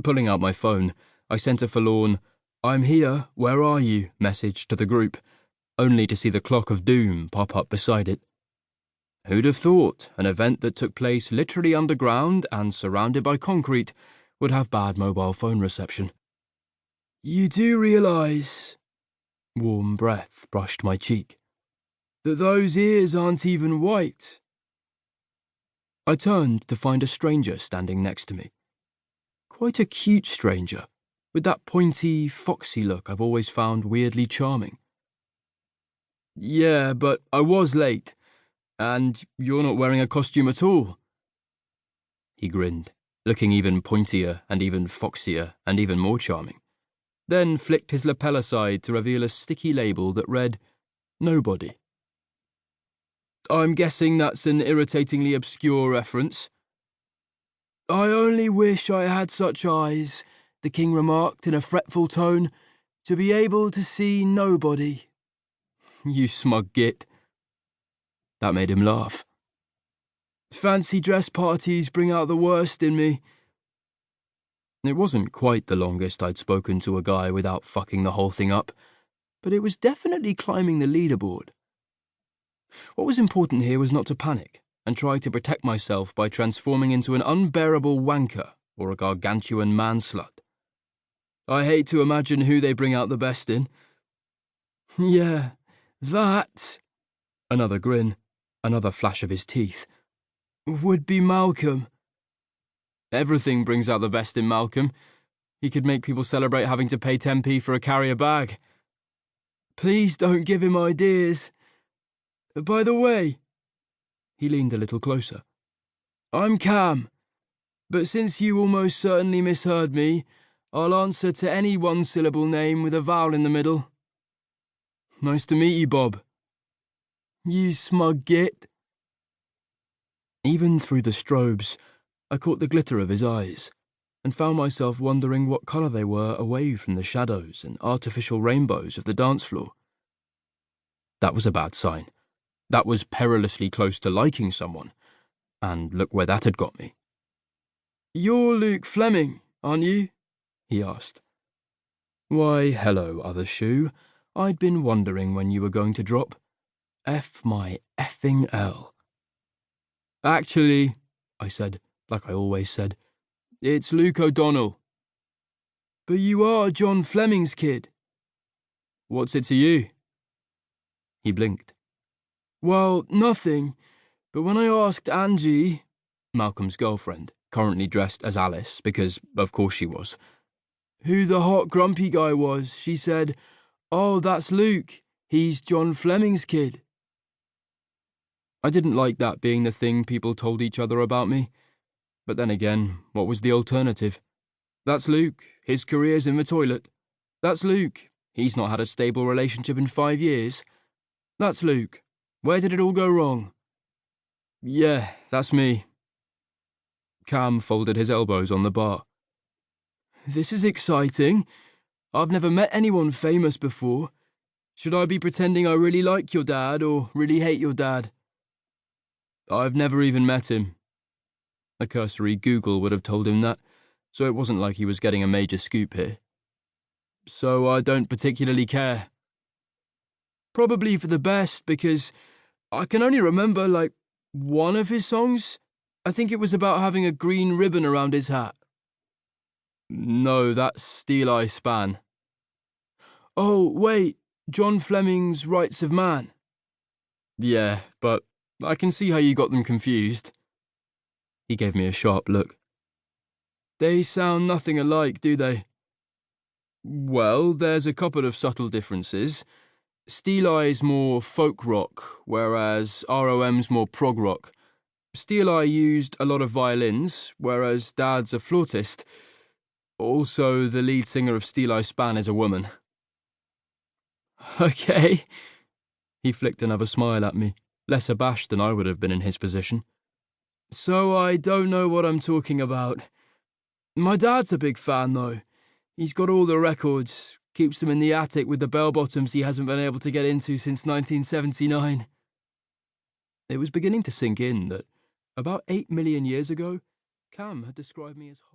Pulling out my phone, I sent a forlorn, "I'm here, where are you?" message to the group, only to see the clock of doom pop up beside it. Who'd have thought an event that took place literally underground and surrounded by concrete would have bad mobile phone reception? "You do realise," warm breath brushed my cheek, "that those ears aren't even white?" I turned to find a stranger standing next to me. Quite a cute stranger, with that pointy, foxy look I've always found weirdly charming. "Yeah, but I was late, and you're not wearing a costume at all." He grinned, looking even pointier and even foxier and even more charming, then flicked his lapel aside to reveal a sticky label that read, "Nobody." "I'm guessing that's an irritatingly obscure reference." "I only wish I had such eyes," the king remarked in a fretful tone, "to be able to see nobody." "You smug git." That made him laugh. "Fancy dress parties bring out the worst in me." It wasn't quite the longest I'd spoken to a guy without fucking the whole thing up, but it was definitely climbing the leaderboard. What was important here was not to panic and try to protect myself by transforming into an unbearable wanker or a gargantuan man-slut. I hate to imagine who they bring out the best in. "Yeah, that," another grin, another flash of his teeth, "would be Malcolm." "Everything brings out the best in Malcolm. He could make people celebrate having to pay 10p for a carrier bag." "Please don't give him ideas. By the way," he leaned a little closer, "I'm Cam, but since you almost certainly misheard me, I'll answer to any one-syllable name with a vowel in the middle." "Nice to meet you, Bob." "You smug git." Even through the strobes, I caught the glitter of his eyes, and found myself wondering what colour they were away from the shadows and artificial rainbows of the dance floor. That was a bad sign. That was perilously close to liking someone, and look where that had got me. "You're Luc Fleming, aren't you?" he asked. "Why, hello, other shoe. I'd been wondering when you were going to drop. F my effing L." "Actually," I said, like I always said, "it's Luc O'Donnell." "But you are John Fleming's kid." "What's it to you?" He blinked. "Well, nothing, but when I asked Angie," Malcolm's girlfriend, currently dressed as Alice, because of course she was, "who the hot grumpy guy was, she said, 'Oh, that's Luc. He's John Fleming's kid.'" I didn't like that being the thing people told each other about me. But then again, what was the alternative? "That's Luc. His career's in the toilet. That's Luc. He's not had a stable relationship in 5 years. That's Luc. Where did it all go wrong?" "Yeah, that's me." Cam folded his elbows on the bar. "This is exciting. I've never met anyone famous before. Should I be pretending I really like your dad or really hate your dad?" "I've never even met him." A cursory Google would have told him that, so it wasn't like he was getting a major scoop here. "So I don't particularly care." "Probably for the best, because I can only remember, one of his songs. I think it was about having a green ribbon around his hat." "No, that's Steel Eye Span." "Oh, wait, John Fleming's Rights of Man." "Yeah, but I can see how you got them confused." He gave me a sharp look. "They sound nothing alike, do they?" "Well, there's a couple of subtle differences. Steel Eye's more folk rock, whereas ROM's more prog rock. Steel Eye used a lot of violins, whereas Dad's a flautist. Also, the lead singer of Steel Eye Span is a woman." "Okay." He flicked another smile at me, less abashed than I would have been in his position. "So I don't know what I'm talking about. My dad's a big fan, though. He's got all the records, keeps them in the attic with the bell-bottoms he hasn't been able to get into since 1979. It was beginning to sink in that, about 8 million years ago, Cam had described me as hot.